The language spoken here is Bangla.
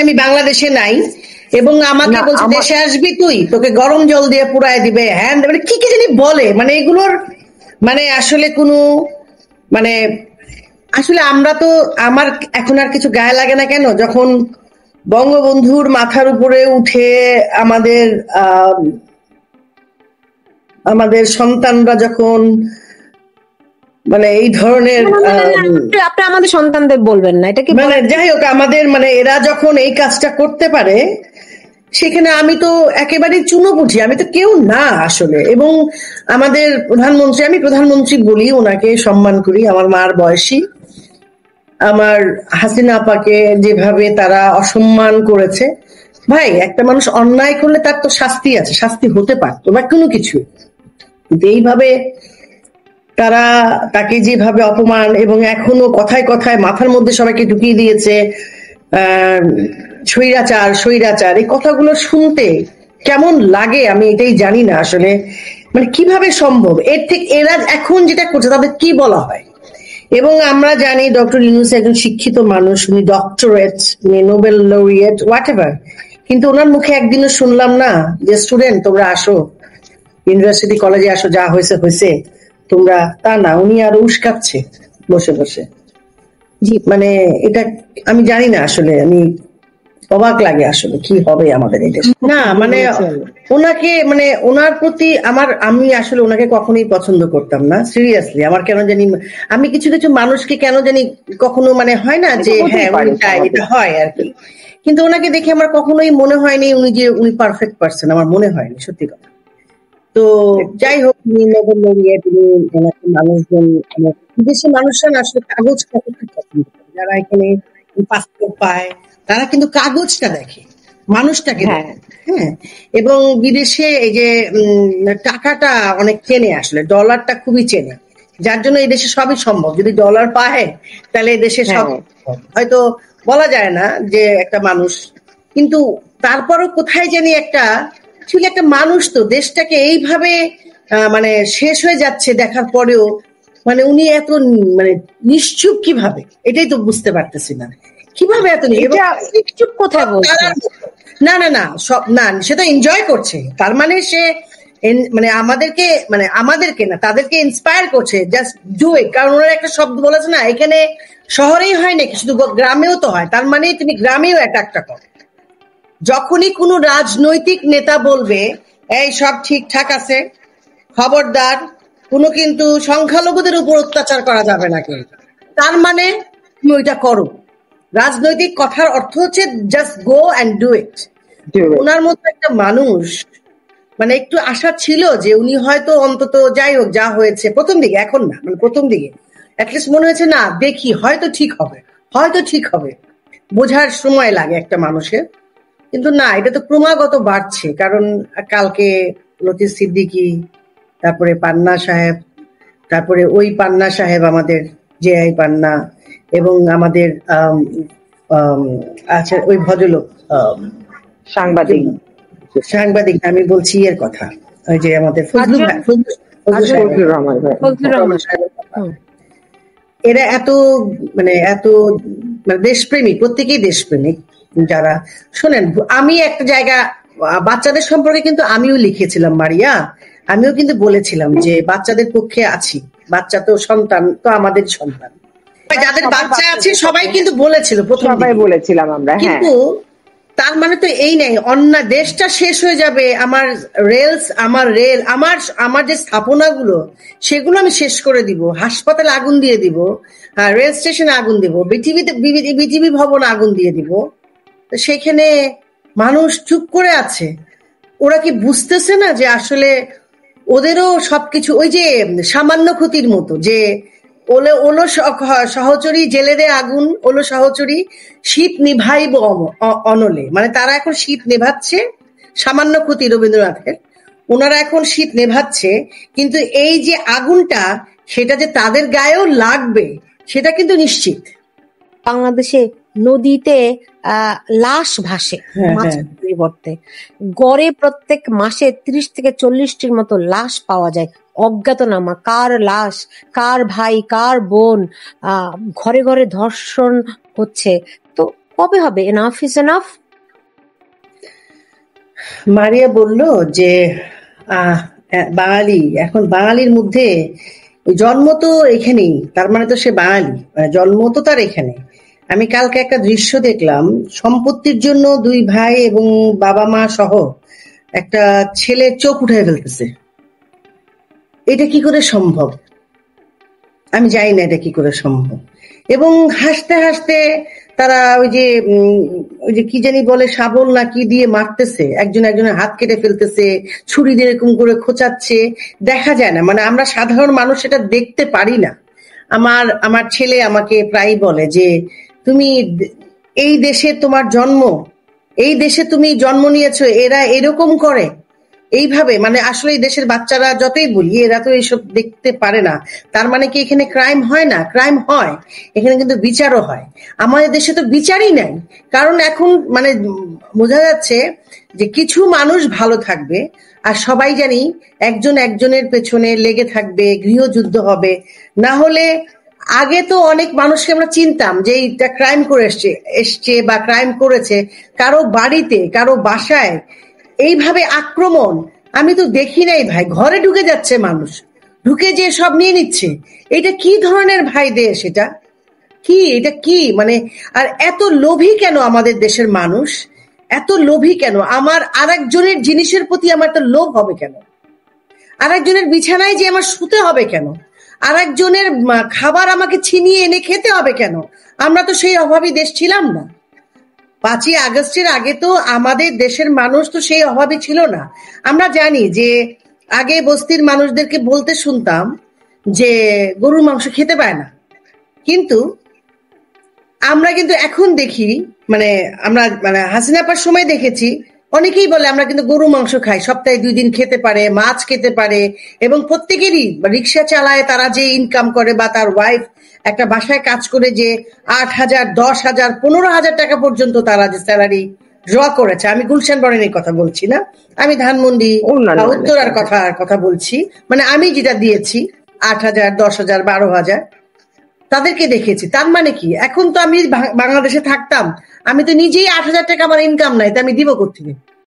আমি বাংলাদেশে নাই এবং আমাকে বলছে দেশে আসবি তুই, তোকে গরম জল দিয়ে পুরায় দিবে, হ্যাঁ মানে কি কি জানি বলে, মানে এগুলোর মানে আসলে কোনো মানে আসলে আমরা তো আমার এখন আর কিছু গায়ে লাগে না কেন যখন বঙ্গবন্ধুর মাথার উপরে উঠে আমাদের আমাদের সন্তানরা যখন মানে এই ধরনের আপনি আমাদের সন্তানদের বলবেন না, এটা কি মানে যাই হোক আমাদের মানে এরা যখন এই কাজটা করতে পারে সেখানে আমি তো একেবারেই চুনো বুঝি, আমি তো কেউ না আসলে। এবং আমাদের প্রধানমন্ত্রী, আমি প্রধানমন্ত্রী বলি, ওনাকে সম্মান করি, আমার মার বয়সী, আমার হাসিনা আপাকে যেভাবে তারা অসম্মান করেছে, ভাই একটা মানুষ অন্যায় করলে তার তো শাস্তি আছে, শাস্তি হতে পারতো বা কোনো কিছু, কিন্তু এইভাবে তারা তাকে যেভাবে অপমান এবং এখনো কথায় কথায় মাথার মধ্যে সবাইকে ঢুকিয়ে দিয়েছে স্বৈরাচার স্বৈরাচার, এই কথাগুলো শুনতে কেমন লাগে আমি এটাই জানি না আসলে, মানে কিভাবে সম্ভব। এর থেকে এরা এখন যেটা করছে তাদের কি বলা হয়? এবং আমরা জানি ডক্টর ইউনূস একজন শিক্ষিত মানুষ, উনি ডক্টরেট, উনি নোবেল লরিয়েট, হোয়াট এভার, কিন্তু ওনার মুখে একদিনও শুনলাম না যে স্টুডেন্ট তোমরা আসো, ইউনিভার্সিটি কলেজে আসো, যা হয়েছে হয়েছে, তোমরা, তা না, উনি আরো উস্কাচ্ছে বসে বসে। জি মানে এটা আমি জানি না আসলে, আমি অবাক লাগে আসলে কি হবে আমাদের এই দেশে। না মানে ওনাকে মানে ওনার প্রতি আমি আসলে ওনাকে কখনোই পছন্দ করতাম না, সিরিয়াসলি। আমার কেন জানি আমি কিছু কিছু মানুষকে কেন জানি কখনো মানে হয় না যে হ্যাঁ উনি চাই, এটা হয় আর কি, কিন্তু ওনাকে দেখে আমার কখনোই মনে হয়নি উনি পারফেক্ট পারসন, আমার মনে হয়নি সত্যি কথা। তো যাই হোক, মানুষজন বিদেশের মানুষরা আসলে কাগজ পছন্দ করে, যারা এখানে পাসপোর্ট পায় তারা কিন্তু কাগজটা দেখে, মানুষটাকে দেখে। হ্যাঁ, এবং বিদেশে এই যে টাকাটা অনেক চেনে, আসলে ডলারটা খুবই চেনে, যার জন্য এই দেশে সবই সম্ভব। যদি ডলার পায় তাহলে এই দেশে সব হয়তো বলা যায় না যে একটা মানুষ, কিন্তু তারপরও কোথায় জানি একটা মানুষ তো দেশটাকে এইভাবে মানে শেষ হয়ে যাচ্ছে দেখার পরেও মানে উনি এত মানে নিশ্চুপ কিভাবে, এটাই তো বুঝতে পারতেছি না কিভাবে এত নিশ্চুপ। কোথায় না না না সব না, সে তো এনজয় করছে, তার মানে সে মানে আমাদেরকে না তাদেরকে ইন্সপায়ার করছে, জাস্ট ডু ইট। কারণ ওনার একটা শব্দ বলেছে না, এখানে শহরেই হয় নাকি, শুধু গ্রামেও তো হয়, তার মানে তুমি গ্রামেও একটা কর। যখনই কোনো রাজনৈতিক নেতা বলবে এই সব ঠিকঠাক আছে, খবরদার কোনো কিন্তু সংখ্যালঘুদের উপর অত্যাচার করা যাবে না, তার মানে তুমি ওইটা করো। রাজনৈতিক কথার অর্থ হচ্ছে just go and do it. ওনার মতো একটা মানুষ মানে একটু আশা ছিল যে উনি হয়তো অন্তত, যাই হোক যা হয়েছে প্রথম দিকে, এখন না মানে প্রথম দিকে অ্যাটলিস্ট মনে হয়েছে না দেখি হয়তো ঠিক হবে, হয়তো ঠিক হবে, বোঝার সময় লাগে একটা মানুষের। কিন্তু না, এটা তো ক্রমাগত বাড়ছে, কারণ কালকে লতিফ সিদ্দিকী, তারপরে পান্না সাহেব, তারপরে ওই পান্না সাহেব আমাদের জেআই পান্না, এবং আমাদের আচ্ছা ওই ভদ্রলোক সাংবাদিক আমি বলছি এর কথা, ওই যে আমাদের ফজলুর রহমান, এরা এত মানে দেশপ্রেমিক, প্রত্যেকেই দেশপ্রেমিক যারা। শোনেন, আমি একটা জায়গা বাচ্চাদের সম্পর্কে কিন্তু আমিও লিখেছিলাম মারিয়া, আমিও কিন্তু বলেছিলাম যে বাচ্চাদের পক্ষে আছি, বাচ্চা তো সন্তান তো আমাদের সন্তান, যাদের বাচ্চা আছে সবাই কিন্তু বলেছিল প্রথম, সবাই বলেছিলাম আমরা, কিন্তু তার মানে তো এই নাই অন্য দেশটা শেষ হয়ে যাবে, আমার রেল আমার যে স্থাপনাগুলো সেগুলো আমি শেষ করে দিব, হাসপাতালে আগুন দিয়ে দিব, রেল স্টেশনে আগুন দিব, বিটিভি ভবন আগুন দিয়ে দিব, সেখানে মানুষ চুপ করে আছে। ওরা কি বুঝতেছে না যে আসলে ওদেরও সবকিছু ওই যে সামান্য ক্ষতির মতো, যে ওলো সহচরী জেলে দে আগুন, ওলো সহচরী শীত নিভাইব অনলে, মানে তারা এখন শীত নেভাচ্ছে, সামান্য ক্ষতি রবীন্দ্রনাথের, ওনারা এখন শীত নেভাচ্ছে, কিন্তু এই যে আগুনটা সেটা যে তাদের গায়েও লাগবে সেটা কিন্তু নিশ্চিত। বাংলাদেশে নদীতে লাশ ভাসে মাছের পরিবর্তে, গড়ে প্রত্যেক মাসে 30 থেকে 40টির মতো লাশ পাওয়া যায়, অজ্ঞাতনামা, কার লাশ, কার ভাই, কার বোন, ঘরে ঘরে ধর্ষণ হচ্ছে। তো কবে হবে এনাফ ইজ এনাফ? মারিয়া বলল যে বাঙালি, এখন বাঙালির মধ্যে জন্ম তো এখানেই, তার মানে তো সে বাঙালি, মানে জন্ম তো তার এখানে। আমি কালকে একটা দৃশ্য দেখলাম, সম্পত্তির জন্য দুই ভাই এবং বাবা মা সহ একটা ছেলে চোখ উঠে ফেলতেছে। এটা কি করে সম্ভব? আমি জানি না এটা কি করে সম্ভব। এবং হাসতে হাসতে তারা ওই যে কি জানি বলে, শাবল না কি দিয়ে মারতেছে, একজন একজনের হাত কেটে ফেলতেছে, ছুরি দিয়ে এরকম করে খোঁচাচ্ছে। দেখা যায় না, মানে আমরা সাধারণ মানুষ এটা দেখতে পারি না। আমার ছেলে আমাকে প্রায় বলে যে তুমি এই দেশে তোমার জন্ম, এই দেশে তুমি জন্ম নিয়েছো, এরা এরকম করে এইভাবে, মানে আসলে এই দেশের বাচ্চারা যতই বলি এরা তো এইসব দেখতে পারে না। তার মানে কি এখানে ক্রাইম হয় না? ক্রাইম হয়, এখানে কিন্তু বিচারও হয়। আমাদের দেশে তো বিচারই নাই। কারণ এখন মানে বোঝা যাচ্ছে যে কিছু মানুষ ভালো থাকবে আর সবাই জানি একজন একজনের পেছনে লেগে থাকবে, গৃহযুদ্ধ হবে। না হলে আগে তো অনেক মানুষকে আমরা চিনতাম যে এইটা ক্রাইম করে এসছে বা ক্রাইম করেছে, কারো বাড়িতে কারো বাসায় এইভাবে আক্রমণ আমি তো দেখি নাই ভাই। ঘরে ঢুকে যাচ্ছে মানুষ, ঢুকে যে সব নিয়ে নিচ্ছে। এটা কি ধরনের ভাই দেশ? এটা কি মানে? আর এত লোভী কেন আমাদের দেশের মানুষ? এত লোভী কেন? আমার আরেকজনের জিনিসের প্রতি আমার তো লোভ হবে কেন? আরেকজনের বিছানায় যে আমার শুতে হবে কেন? আরেকজনের খাবার আমাকে ছিনিয়ে এনে খেতে হবে কেন? আমরা তো সেই অভাবী দেশ ছিলাম না। 5ই আগস্টের আগে তো আমাদের দেশের মানুষ তো সেই অভাবী ছিল না। আমরা জানি যে আগে বস্তির মানুষদেরকে বলতে শুনতাম যে গরুর মাংস খেতে পায় না, কিন্তু আমরা কিন্তু এখন দেখি, মানে আমরা মানে হাসিনাপার সময় দেখেছি অনেকেই বলে আমরা কিন্তু গরু মাংস খাই, সপ্তাহে 2 দিন খেতে পারে, মাছ খেতে পারে। এবং প্রত্যেকেরই রিক্সা চালায়, তারা যে ইনকাম করে বা তার ওয়াইফ একটা বাসায় কাজ করে যে 8,000, 10,000, 15,000 টাকা পর্যন্ত তারা যে স্যালারি ড্র করেছে। আমি গুলশান বরেনের কথা বলছি না, আমি ধানমন্ডি বা উত্তরার কথা বলছি। মানে আমি যেটা দিয়েছি 8,000, 10,000, 12,000 তাদেরকে দেখেছি। তার মানে কি এখন তো আমি বাংলাদেশে থাকতাম, আমি তো নিজেই 8,000 টাকা আমার ইনকাম নাই, তা আমি দিব কোত্থেকে?